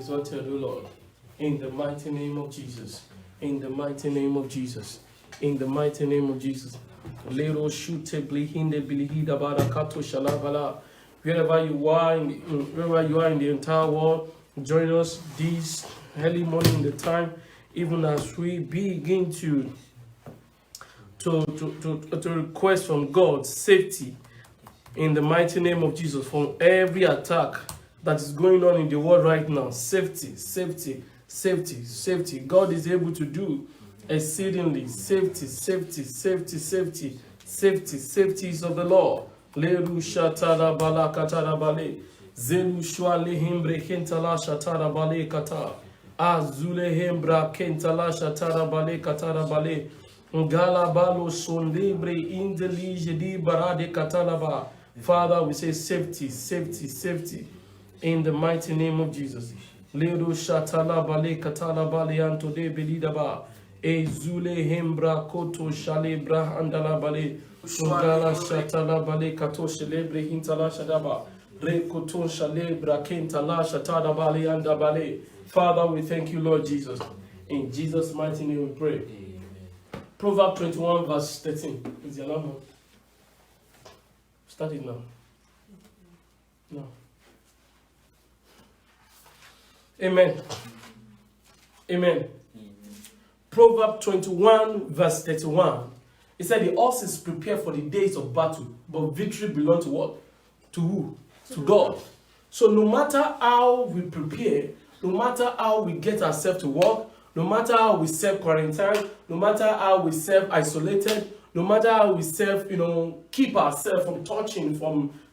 exalted, O Lord. In the mighty name of Jesus. In the mighty name of Jesus. In the mighty name of Jesus. Lero shute blihinde bilihida barakato shalabala. Wherever you are in the entire world, join us this early morning in the time, even as we begin to request from God safety in the mighty name of Jesus from every attack that is going on in the world right now. Safety, safety, safety, safety. God is able to do exceedingly. Safety, safety, safety, safety, safety, safety is of the Lord. Leru shatara bala katara bale. Zelu shwale hembre kentala shatara bale kata. Azule hembra kentala shatara bale katara bale. Ngala balo son libre indelige di barade katalaba. Father, we say safety, safety, safety. In the mighty name of Jesus. Leru shatala bale katala bale anto de belidaba. Ezule hembra koto shale bra andala bale. Shungala shatala bale kato shelebre hintala shadaba. Re koto shale bra kentala shatada bale anda bale. Father, we thank you, Lord Jesus. In Jesus' mighty name we pray. Proverbs 21 verse 13. Is the alarm on? Start it now. No. Amen. Amen. Proverbs 21 verse 31. It said the horse is prepared for the days of battle, but victory belongs to what? To who? To God. So no matter how we prepare, no matter how we get ourselves to work, no matter how we self-quarantine, no matter how we self-isolated, no matter how we keep ourselves from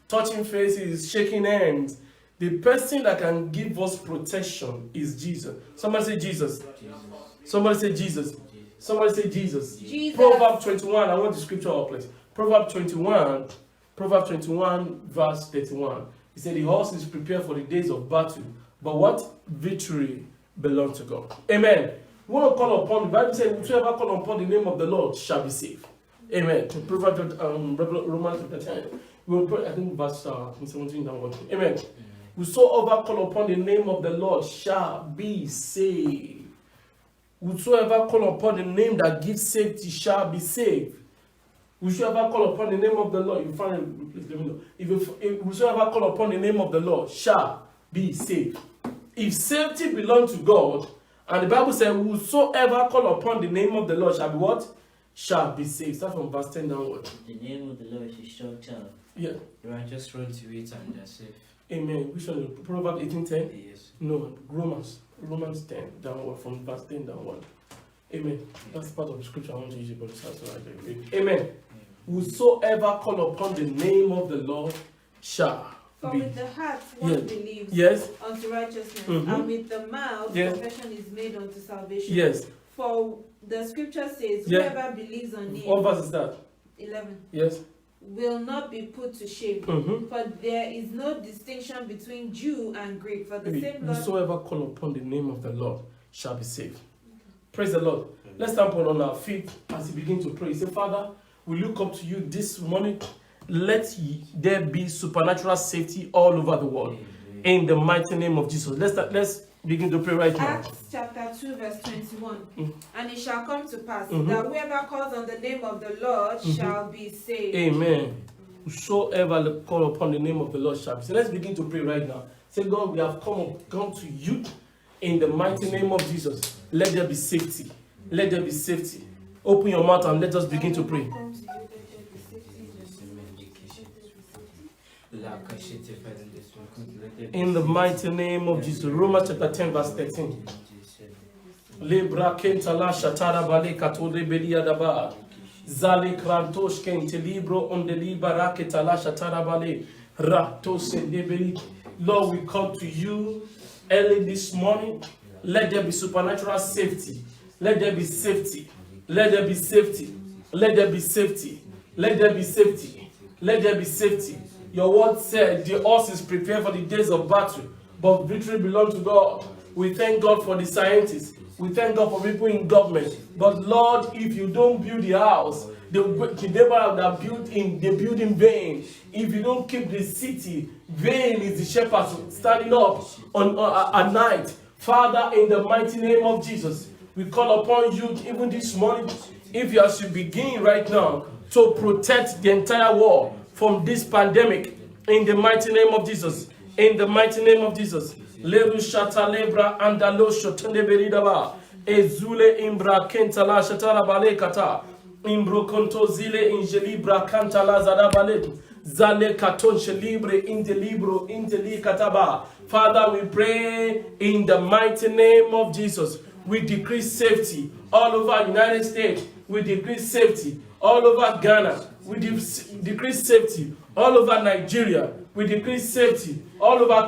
touching faces, shaking hands, the person that can give us protection is Jesus. Somebody say Jesus. Somebody say Jesus. Somebody say Jesus. Proverbs 21. I want the scripture up, please. Proverbs 21 verse 31. He said the horse is prepared for the days of battle, but what? Victory belongs to God. Amen. We want to call upon, the Bible says, whosoever call upon the name of the Lord shall be saved. Amen. Proverbs, Romans chapter 10. We will pray, I think verse 17 downward. Amen. Whosoever call upon the name of the Lord shall be saved. Whosoever call upon the name that gives safety shall be saved. Whosoever call upon the name of the Lord, you find it, please let me know. If whosoever call upon the name of the Lord shall be saved. If safety belongs to God, and the Bible says, whosoever call upon the name of the Lord shall be what? Shall be saved. Start from verse 10 downward. The name of the Lord is strong tower. Yeah. The righteous run to it and they're safe. Amen. Which one? Proverbs 18:10? Yes. No, Romans 10 downward, from verse 10 downward. Amen. That's part of the scripture I want to use, but it's also right. Amen. Whosoever call upon the name of the Lord shall. For with the heart one believes unto righteousness, and with the mouth confession is made unto salvation. Yes. For the scripture says, whoever believes on him. What verse is that? 11. Yes. Will not be put to shame. For there is no distinction between Jew and Greek. For the same Lord. Whosoever call upon the name of the Lord shall be saved. Praise the Lord. Let's stand on our feet as we begin to pray. Say, Father, we look up to you this morning. Let there be supernatural safety all over the world. In the mighty name of Jesus. Let's begin to pray right now. Acts chapter 2 verse 21. And it shall come to pass that whoever calls on the name of the Lord shall be saved. Amen. Whosoever call upon the name of the Lord shall be saved. Let's begin to pray right now. Say, God, we have come to you in the mighty name of Jesus. Let there be safety. Let there be safety. Open your mouth and let us begin to pray. In the mighty name of Jesus. Romans chapter 10 verse 13. Lebra kentala shatara bale katode belia daba. Zale krantosh kente libro on the libara ketala shatara bale. Ratos debeli. Lord, we come to you early this morning. Let there be supernatural safety. Let there be safety. Let there be safety. Let there be safety. Let there be safety. Let there be safety. Your word said the horse is prepared for the days of battle, but victory belongs to God. We thank God for the scientists. We thank God for people in government. But Lord, if you don't build the house, the neighbor that built in the building vain. If you don't keep the city, vain is the shepherd standing up on at night. Father, in the mighty name of Jesus, we call upon you even this morning. If you are to begin right now to protect the entire world from this pandemic, in the mighty name of Jesus, in the mighty name of Jesus. Leru shata lebra andalo shotende beridaba ezule imbra kentala shatara bale kata imbro konto zile injelibra kantala zada bale zale katon shelibre indelibro indeli kataba. Father, we pray in the mighty name of Jesus. We decrease safety all over United States. We decrease safety all over Ghana. We decrease safety all over Nigeria. We decrease safety all over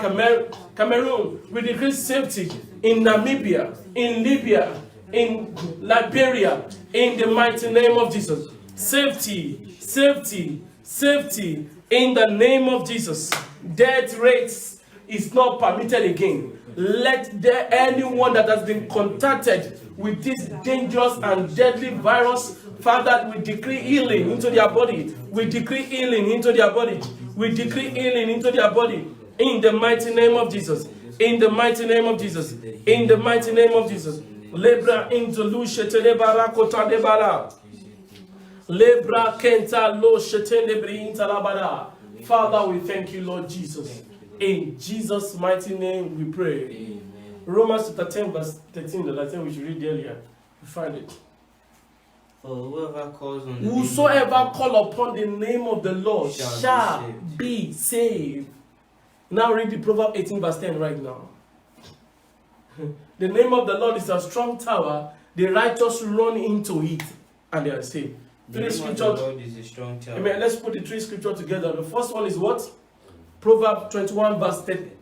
Cameroon. We decrease safety in Namibia, in Libya, in Liberia, in the mighty name of Jesus. Safety, safety, safety in the name of Jesus. Death rates is not permitted again. Let anyone that has been contacted with this dangerous and deadly virus, Father, we decree healing into their body. We decree healing into their body. We decree healing into their body. In the mighty name of Jesus. In the mighty name of Jesus. In the mighty name of Jesus. Lebra into Lushete Lebara Kota Debara. Lebra Kenta Lo Shetende Brinta Labara. Father, we thank you, Lord Jesus. In Jesus' mighty name we pray. Amen. Romans chapter 10 verse 13, the Latin we should read earlier. You find it. For whoever calls on the whosoever call upon the name of the Lord shall be saved. Now read the Proverbs 18 verse 10 right now. The name of the Lord is a strong tower. The righteous run into it and they are saved. The name of the Lord is a strong tower. Amen. Let's put the three scriptures together. The first one is what? Proverbs 21 verse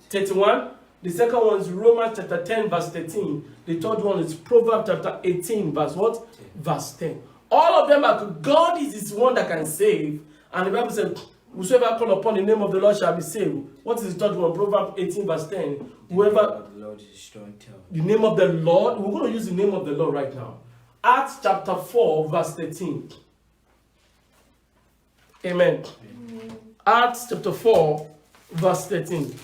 31. The second one is Romans chapter 10 verse 13. The third one is Proverbs chapter 18 verse what? Verse 10. All of them are God is his one that can save. And the Bible said, whosoever call upon the name of the Lord shall be saved. What is the third one? Proverbs 18 verse 10. Whoever the Lord is a strong tower. The name of the Lord. We're going to use the name of the Lord right now. Acts chapter 4 verse 13. Amen. Acts chapter 4 verse 13.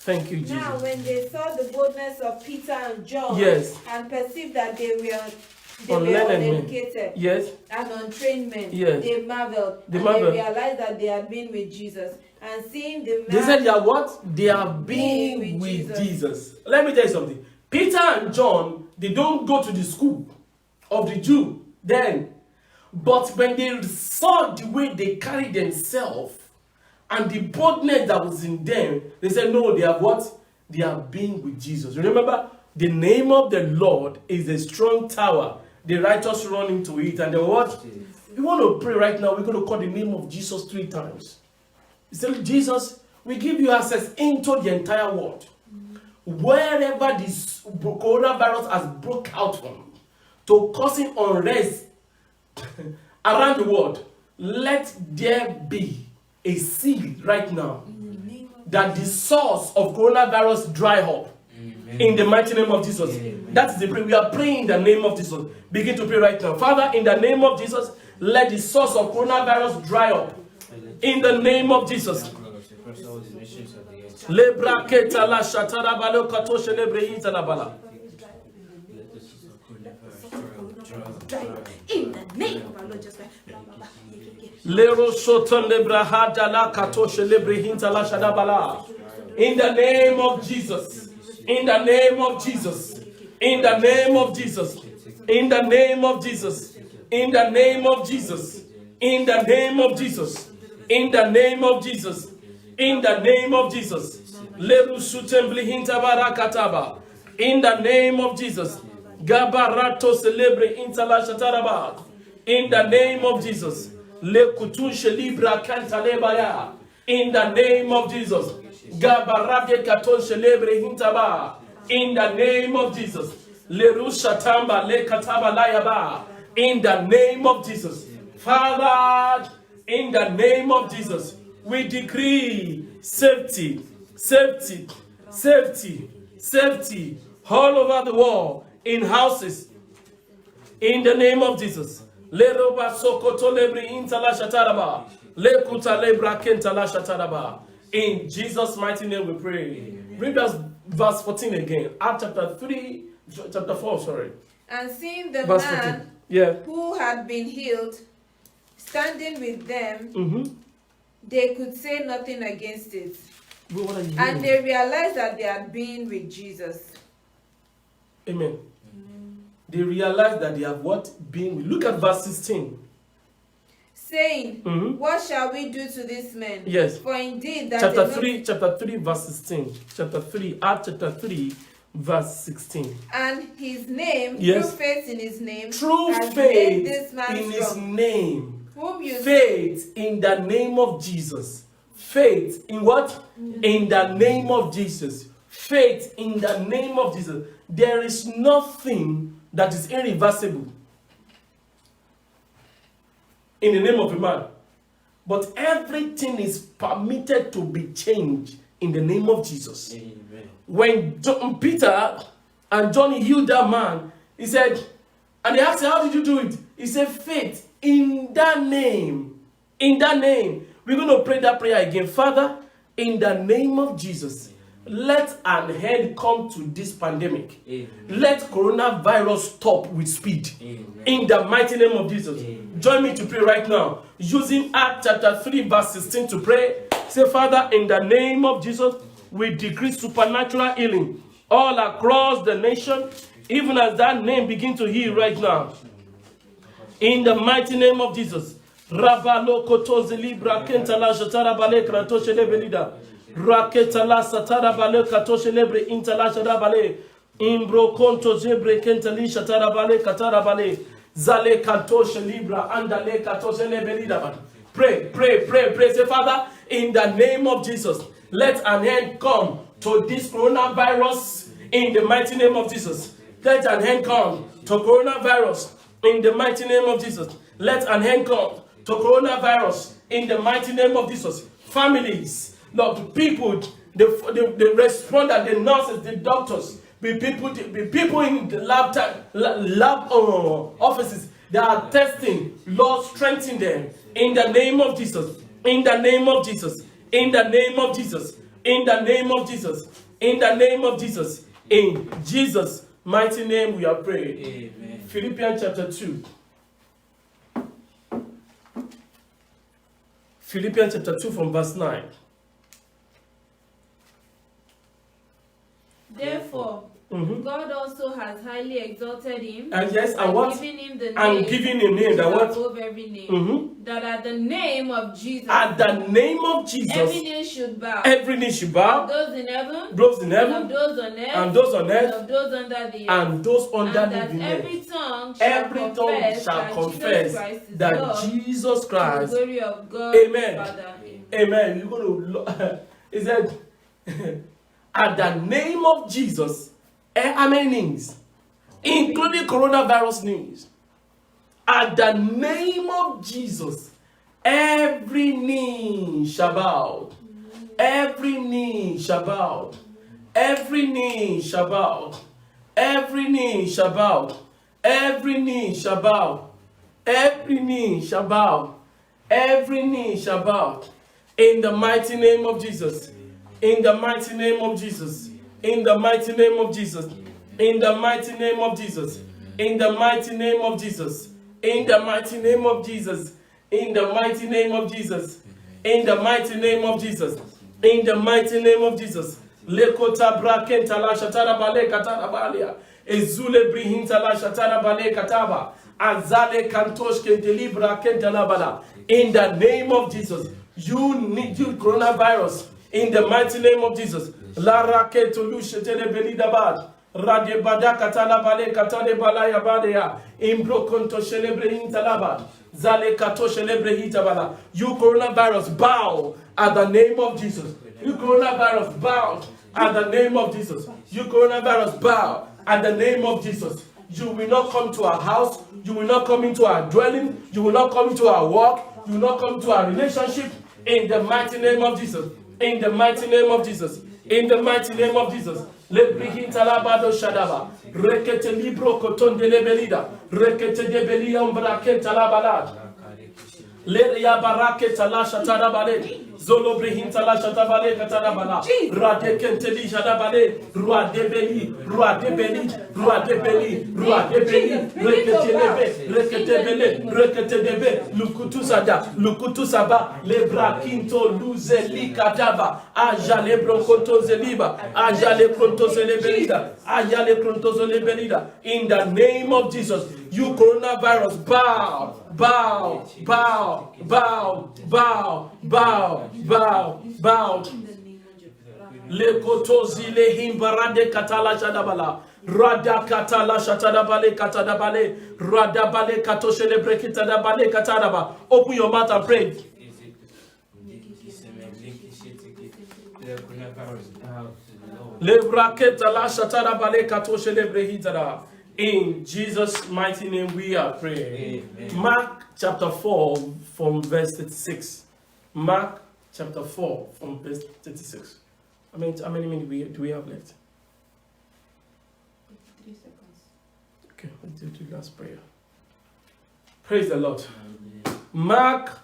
Thank you, Jesus. Now, when they saw the boldness of Peter and John, yes, and perceived that they were uneducated, yes, and untrained men, yes, they marveled. They realized that they had been with Jesus. And seeing the man, they said they are what? They have been with Jesus. Let me tell you something. Peter and John, they don't go to the school of the Jew then. But when they saw the way they carried themselves and the boldness that was in them, they said, no, they have what? They have been with Jesus. Remember, the name of the Lord is a strong tower. The righteous run into it. And then what? We want to pray right now. We're going to call the name of Jesus 3 times. He said, Jesus, we give you access into the entire world. Wherever this coronavirus has broke out from, to causing unrest around the world, let there be a seed right now that the source of coronavirus dry up. Amen. In the mighty name of Jesus. Amen. That is the prayer. We are praying in the name of Jesus. Begin to pray right now. Father, in the name of Jesus, let the source of coronavirus dry up. In the name of Jesus. Lebra ketala shatara balo katoshe lebre intala bala. In the name of our Lord Jesus Christ. Lero soton lebra hadala katoshe lebre intala shadabala. In the name of Jesus. In the name of Jesus. In the name of Jesus. In the name of Jesus. In the name of Jesus. In the name of Jesus. In the name of Jesus. In the name of Jesus. Leru sutembli hinta barakataba. In the name of Jesus. Gabarato celebre intala shataraba. In the name of Jesus. Le kutun shelibra kantalebaya. In the name of Jesus. Gabarade katon celebre hintaba. In the name of Jesus. Leru shatamba le kataba layaba. In the name of Jesus. Father, in the name of Jesus, we decree safety, safety, safety, safety all over the world, in houses. In the name of Jesus, Le roba sokoto lebri intala shataraba. Le kuta lebra kentala shataraba. In Jesus' mighty name we pray. Read us verse 14 again. Acts chapter 4, sorry. And seeing the Verse man 14. Yeah. who had been healed standing with them, Mm-hmm. they could say nothing against it. What are you And hearing? they realized that they had been with Jesus. Amen. They realize that they have what? Been. Look at verse 16. Saying, Mhm. what shall we do to this man? Yes. For indeed that Chapter they 3, verse 16. Chapter 3, Acts chapter 3, verse 16. and his name, Yes. through faith in his name, True has made faith this man in his strong, name. whom you Faith in the name of Jesus. Faith in what? In the name of Jesus. Faith in the name of Jesus. There is nothing that is irreversible in the name of a man. But everything is permitted to be changed in the name of Jesus. Amen. When Peter and John healed that man, he said, and they asked him, how did you do it? He said, faith in that name. In that name. We're going to pray that prayer again. Father, in the name of Jesus, let an end come to this pandemic. Amen. Let coronavirus stop with speed. Amen. In the mighty name of Jesus. Amen. Join me to pray right now. Using Acts chapter 3 verse 16 to pray. Say, Father, in the name of Jesus, we decree supernatural healing all across the nation. Even as that name begin to heal right now. In the mighty name of Jesus. Rabalo kotozi libra kentala shatara bale kratoshe lebelida. Raketala satara bale katoshe lebre intala shatara bale. Imbro konto zebre kentali shatara bale katara bale. Zale katoshe libra andale katoshe lebelida. Pray, pray, pray, pray. Say, Father, in the name of Jesus, let an end come to this coronavirus in the mighty name of Jesus. Let an end come to coronavirus in the mighty name of Jesus. Let an end come to coronavirus in the mighty name of Jesus. Families, Lord, people, the responders, the nurses, the doctors, be people in the lab offices that are testing. Lord, strengthen them in the name of Jesus. In the name of Jesus. In the name of Jesus. In the name of Jesus. In the name of Jesus. In Jesus' mighty name we are praying. Amen. Philippians chapter 2. Philippians chapter 2 from verse 9. Therefore, Mhm. God also has highly exalted him And yes, and what? given him the name And giving him name which that is what? above every name, Mhm. that at the name of Jesus At the name of Jesus, every knee should bow, every knee should of bow, those in heaven, those in and of heaven, those on earth, and those on and earth, of those under the earth, and those under and that the every earth. tongue shall Every tongue confess shall that confess Jesus Christ is that Lord, Jesus to the Christ. glory of God Amen. Father. Amen. You're going to. He said, at the name of Jesus, how many names? Including coronavirus names. At the name of Jesus, every knee shall bow. Every knee shall bow. Every knee shall bow. Every knee shall bow. Every knee shall bow. Every knee shall bow. Every knee shall bow. In the mighty name of Jesus. In the mighty name of Jesus. In the mighty name of Jesus. In the mighty name of Jesus. In the mighty name of Jesus. In the mighty name of Jesus. In the mighty name of Jesus. In the mighty name of Jesus. In the mighty name of Jesus. Lekota brakenta la shatara bale katara balia. Ezule brihinta la shatara bale kataba. Azale kantosh kenteli brakenta la bala. In the name of Jesus. You need you coronavirus. In the mighty name of Jesus. La raketo lu shetele belida bad. Radye bada katala bale katale balaya badea. Imbro konto celebre hintalaba. Zale kato celebre hitabala. You coronavirus bow at the name of Jesus. You coronavirus bow at the name of Jesus. You coronavirus bow at the name of Jesus. You will not come to our house. You will not come into our dwelling. You will not come into our work. You will not come to our relationship. In the mighty name of Jesus. In the mighty name of Jesus. In the mighty name of Jesus. Le brihinta labado shadaba. Rekete libro koton de lebelida. Rekete de belia umbrakenta labalad. Le ya barake talasha tarabale. Zolo brihinta la shatabale katarabala. Rade kenteli shadabale. Roi de beli. Roi de beli. Roi de beli. Roi de beli. Rekete lebe. Rekete bele. Rekete debe. Lukutu sada. Lukutu saba. Le brakinto luze li kadaba. Aja le bronkoto zeliba. Aja le pronto zelebelida. Aja le pronto zelebelida. In the name of Jesus, you coronavirus, bow. Bow, bow, bow, bow, bow, bow, bow. Le kotozi le himbarade katala shadabala. Rada katala shatadabale katadabale. Radabale katoshele brekitadabale katadaba. Open your mouth and pray. Le braketala shatadabale katoshele brehitada. In Jesus' mighty name we are praying. Amen. Mark chapter 4 from verse 36. Mark chapter 4 from verse 36. How many minutes do we have left? 3 seconds. Okay, let's do the last prayer. Praise the Lord. Mark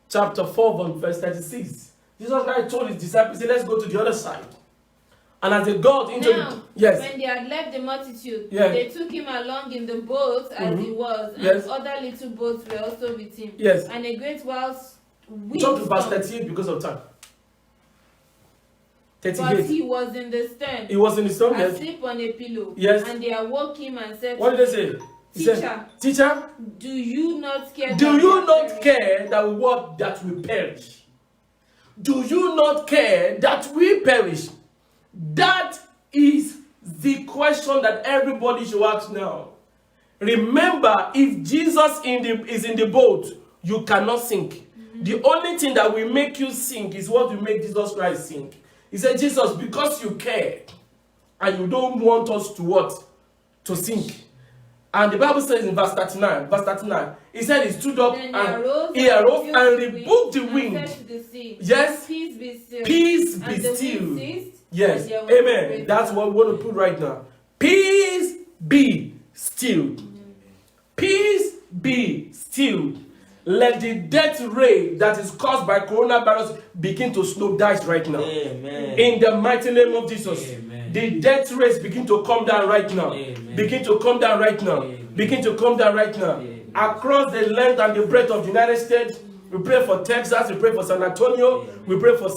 chapter 4 from verse 36. Jesus Christ told his disciples, let's go to the other side. And as they got into Now, yes, when they had left the multitude, Yes. they took him along in the boat as he was, and Yes. other little boats were also with him. yes. And a great while Jump to verse 38 because of time. but 38. he was in the stern, He was in the storm, yes. asleep on a pillow. Yes. And they awoke him and said, What did they say? He said, Teacher, do you not care? do that you we are not perishing?" care that we perish? Do you not care that we perish? That is the question that everybody should ask now. Remember, if Jesus is in the boat, you cannot sink. The only thing that will make you sink is what will make Jesus Christ sink. He said, Jesus, because you care and you don't want us to what? To sink. And the Bible says in verse 39, he said he stood up Then and he arose and rebuked the and wind. said to the sea, Yes. Peace be still. Peace And be the wind still. ceased, Yes. and there was Amen. great That's what we want to put right now. Peace be still. Peace be still. Let the death rate that is caused by coronavirus begin to slow down right now. Amen. In the mighty name of Jesus. Amen. The death rates begin to come down right now. Amen. Begin to come down right now. Amen. Begin to come down right now. Amen. Across the length and the breadth of the United States, we pray for Texas, we pray for San Antonio, we pray for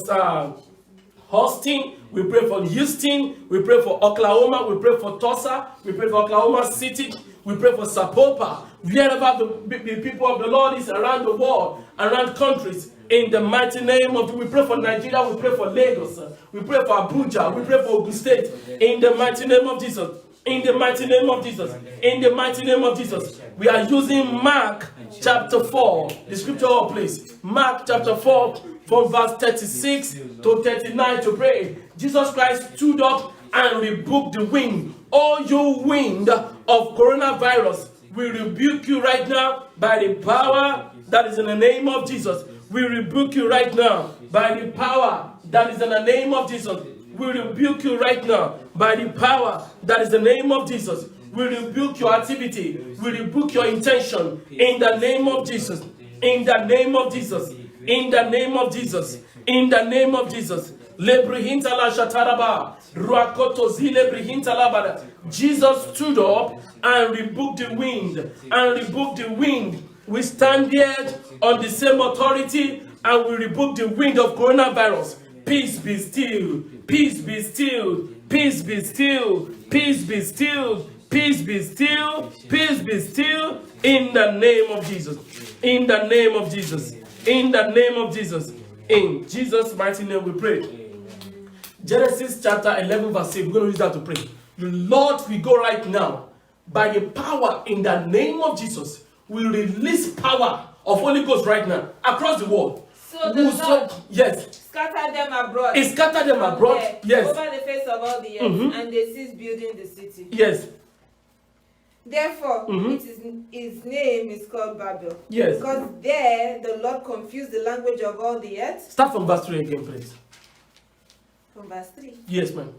Austin, we pray for Houston, we pray for Oklahoma, we pray for Tulsa, we pray for Oklahoma City, we pray for Zapopan, wherever the people of the Lord is around the world, around countries, in the mighty name of, we pray for Nigeria, we pray for Lagos, we pray for Abuja, we pray for Ogun State, in the mighty name of Jesus, in the mighty name of Jesus, in the mighty name of Jesus. We are using Mark chapter 4, the scripture, please. Mark chapter 4, from verse 36 to 39 to pray. Jesus Christ stood up and rebuked the wind. Oh, you wind of coronavirus, we rebuke you right now by the power that is in the name of Jesus. We rebuke you right now by the power that is in the name of Jesus. We rebuke you right now by the power that is in the name of Jesus. We rebuke your activity. We rebuke your intention in the name of Jesus. In the name of Jesus. In the name of Jesus. In the name of Jesus. Lebrihinta la shataraba. Ruakoto zilebrihinta labada. Jesus stood up and rebuked the wind. And rebuked the wind. We stand here on the same authority and we rebuke the wind of coronavirus. Peace be still. Peace be still. Peace be still. Peace be still. Peace be still. Peace be still. In the name of Jesus. In the name of Jesus. In the name of Jesus. In Jesus' mighty name we pray. Genesis chapter 11 verse 6. We're going to use that to pray. Lord, we go right now. By the power in the name of Jesus, we release power of Holy Ghost right now across the world. So the Lord yes. scattered them abroad. He scattered them abroad. There, Yes. over the face of all the earth, and they ceased building the city. Yes. Therefore, his name is called Babel. Yes. Because there the Lord confused the language of all the earth. Start from verse 3 again, please. From verse 3. Yes, ma'am.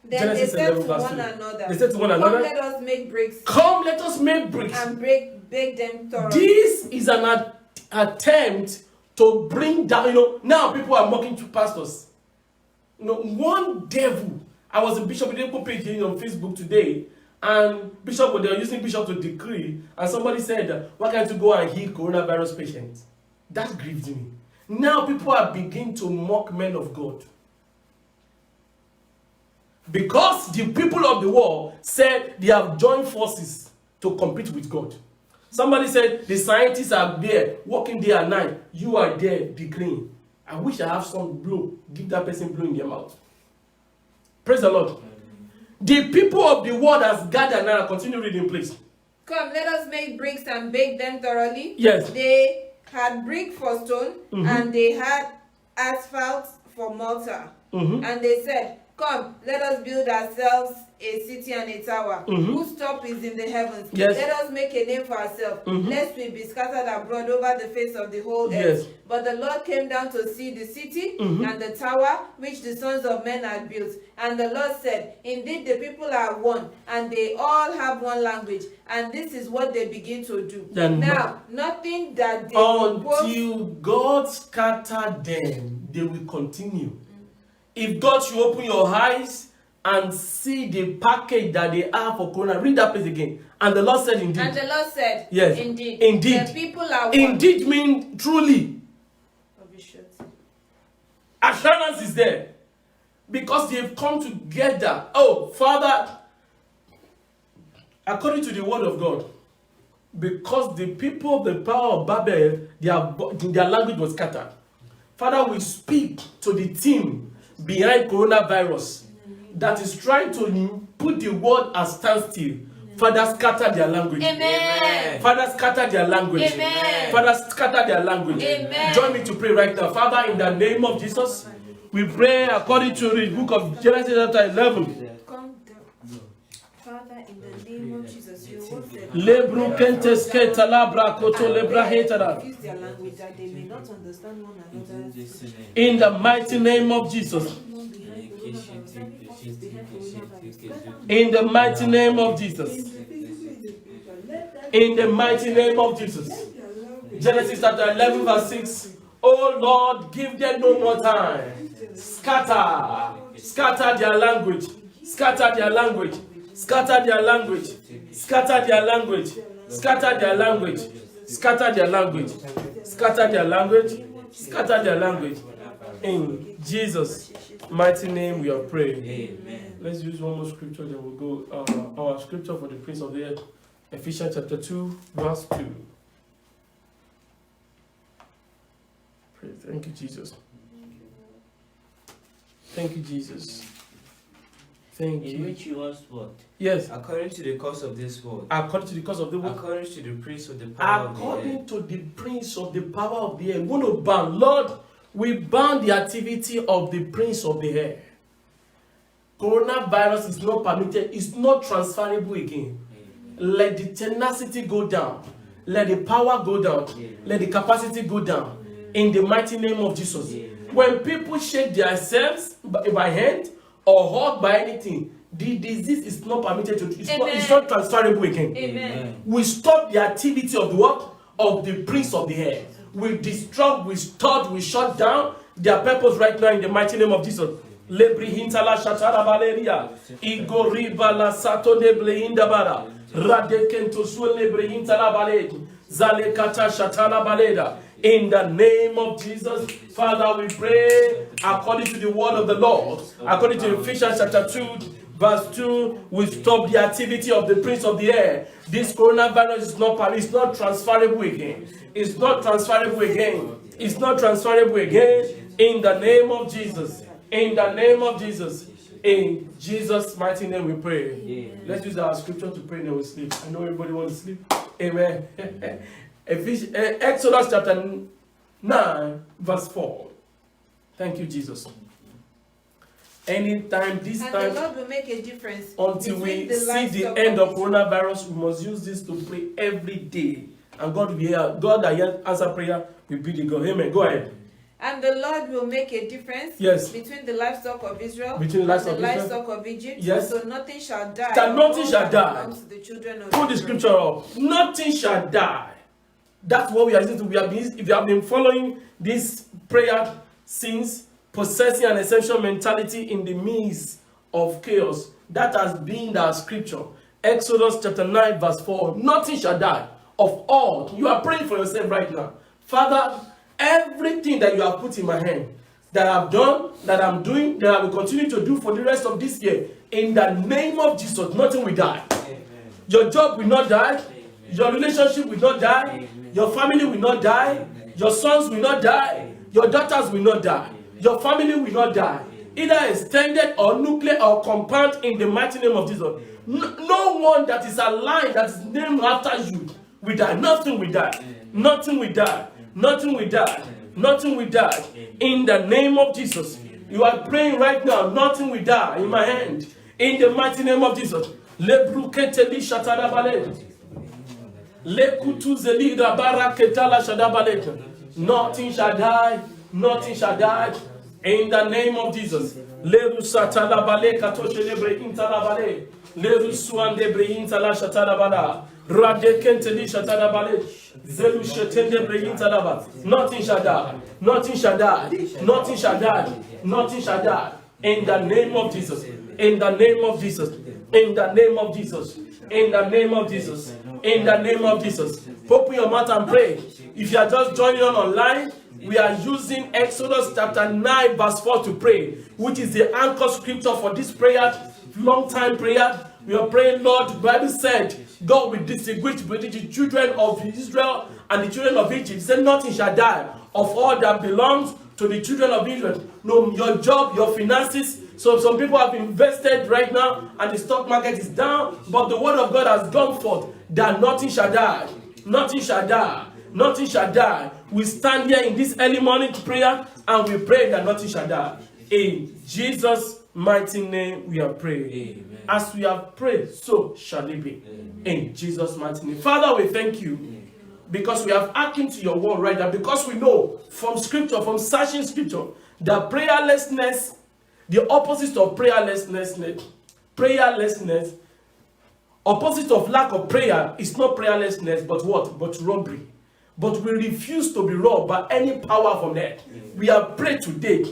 Then Genesis they said 11 to verse one 3. another, They said to one Come, another, let us make bricks come, let us make bricks. and bake them thoroughly. This is an attempt to bring down, now people are mocking to pastors. One devil. I was a bishop, they put page on Facebook today, and they were using bishop to decree, and somebody said, why can't you go and heal coronavirus patients? That grieved me. Now people are beginning to mock men of God. Because the people of the world said they have joined forces to compete with God. Somebody said the scientists are there working day and night. You are there decreeing. I wish I have some blow. Give that person blow in their mouth. Praise the Lord. The people of the world has gathered now. Continue reading, please. Come, let us make bricks and bake them thoroughly. Yes. They had brick for stone, and they had asphalt for mortar. And they said, Come, let us build ourselves a city and a tower, whose top is in the heavens. Yes. Let us make a name for ourselves, lest we be scattered abroad over the face of the whole Yes. earth. But the Lord came down to see the city and the tower which the sons of men had built. And the Lord said, Indeed, the people are one, and they all have one language. And this is what they begin to do. Now, nothing that they until God scattered them, they will continue. If God should open your eyes and see the package that they have for Corona, read that place again. And the Lord said, indeed. And the Lord said, Yes. Indeed. Indeed. The people are one. Indeed means truly. Of a short. Assurance is there. Because they've come together. Oh, Father, according to the word of God, because the people of the power of Babel, their language was scattered. Father, we speak to the team behind coronavirus that is trying to put the world at standstill. Father, scatter their language. Amen. Father, scatter their language. Amen. Father, scatter their language. Amen. Join me to pray right now. Father, in the name of Jesus, we pray according to the book of Genesis chapter 11. Come down. Father, in the name of Jesus, your word said, Lebru kentes ke talabra koto lebra hetara. use their language that they may not understand one another's speech. In the mighty name of Jesus. In the mighty name of Jesus. In the mighty name of Jesus. Genesis chapter 11 verse 6. Oh Lord, give them no more time. Scatter. Scatter their language. Scatter their language. Scatter their language. Scatter their language. Scatter their language. Scatter their language. Scatter their language. Scatter their language. In Jesus' mighty name we are praying. Amen. Let's use one more scripture, then we'll go. Our scripture for the Prince of the Air, Ephesians chapter 2, verse 2. Pray. Thank you, Jesus. Thank you, Jesus. Thank In you. which you was what? Yes. According to the course of this world. According to the cause of the world. According to the prince of the power of the air. According to the prince of the power of the air. We want to ban. Lord, we ban the activity of the prince of the air. Coronavirus is not permitted. It's not transferable again. Amen. Let the tenacity go down. Let the power go down. Let the capacity go down. In the mighty name of Jesus. When people shake themselves by hand or hurt by anything, the disease is not permitted to. It's not transferable again. Amen. We stop the activity of the what? Of the prince of the air. We destroy, we stop, we shut down their purpose right now in the mighty name of Jesus. Lebrihintala shatara valeria. Igoriba la sato neblehinda bara. Radekento suelebreintala baledi. Zalekata shatala baleda. In the name of Jesus, Father, we pray according to the word of the Lord, according to Ephesians chapter 2, verse 2, we stop the activity of the prince of the air. This coronavirus is not transferable again. It's not transferable again. It's not transferable again. In the name of Jesus. In the name of Jesus. In Jesus' mighty name we pray. Let's use our scripture to pray and then we sleep. I know everybody wants to sleep. Amen. Exodus chapter 9, verse 4. Thank you, Jesus. Anytime, this And time, the Lord will make a difference until we between the see the livestock end and of coronavirus, we must use this to pray every day. And God will hear. God that answer prayer will be the God. Amen. Go ahead. And the Lord will make a difference Yes. between the livestock of Israel Between the livestock and the of Israel. livestock of Egypt. Yes. So nothing shall die. That of nothing all shall that die. belongs to the children of Put the Israel. scripture up. Nothing shall die. That's what we are using to. If you have been following this prayer since, possessing an essential mentality in the midst of chaos, that has been our scripture. Exodus chapter 9 verse 4. Nothing shall die of all. You are praying for yourself right now. Father, everything that you have put in my hand, that I've done, that I'm doing, that I will continue to do for the rest of this year, in the name of Jesus, nothing will die. Amen. Your job will not die. Your relationship will not die. Your family will not die. Your sons will not die. Your daughters will not die. Your family will not die. Either extended or nuclear or compound, in the mighty name of Jesus. No one that is aligned, that is named after you, will die. Nothing will die. Nothing will die. Nothing will die. Nothing will die. In the name of Jesus. You are praying right now. Nothing will die in my hand. In the mighty name of Jesus. Lebruketeli shatadabale. Lekutuzeli rabaraketala shadabale. Nothing shall die. Nothing shall die. In the name of Jesus. Leru satalabale katoshenebre intalabale. Leru suandebre intala shatadabala. Radekenteli shatadabale. Zelu shetendebre intalaba. Nothing shall die. Nothing shall die. Nothing shall die. Nothing shall die. In the name of Jesus. In the name of Jesus. In the name of Jesus. In the name of Jesus. In the name of Jesus. Open your mouth and pray. If you are just joining on online, we are using Exodus chapter 9 verse 4 to pray, which is the anchor scripture for this prayer, long time prayer. We are praying, Lord, the Bible said, God will distinguish between the children of Israel and the children of Egypt. He said, nothing shall die of all that belongs to the children of Israel. No, your job, your finances. So some people have invested right now and the stock market is down, but the word of God has gone forth that nothing shall die. Nothing shall die. Nothing shall die. We stand here in this early morning prayer and we pray that nothing shall die. In Jesus' mighty name we are praying. Amen. As we have prayed, so shall it be. Amen. In Jesus' mighty name. Father, we thank you because we have hearkened to your word right now. Because we know from scripture, from searching scripture, that prayerlessness, the opposite of prayerlessness, opposite of lack of prayer is not prayerlessness, but what? But robbery. But we refuse to be robbed by any power from there. We have prayed today.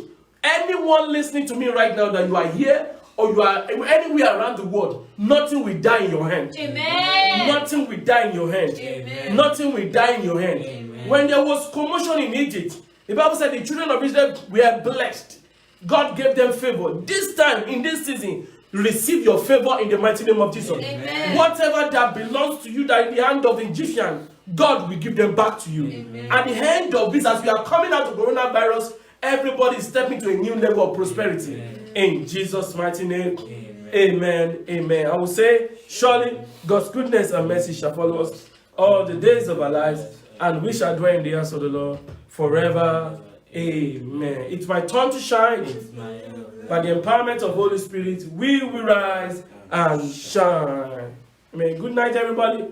Anyone listening to me right now, that you are here or you are anywhere around the world, nothing will die in your hand. Amen. Nothing will die in your hand. Amen. Nothing will die in your hand. Amen. When there was commotion in Egypt, the Bible said the children of Israel were blessed. God gave them favor. This time, in this season, receive your favor in the mighty name of Jesus. Amen. Whatever that belongs to you, that in the hand of the Egyptian, God will give them back to you. Amen. At the end of this, as we are coming out of coronavirus, everybody is stepping to a new level of prosperity. Amen. In Jesus' mighty name. Amen. Amen. Amen. I will say, surely God's goodness and mercy shall follow us all the days of our lives, and we shall dwell in the house of the Lord forever. Amen. It's my turn to shine. It's my By the empowerment of Holy Spirit, we will rise and shine. Amen. Good night, everybody.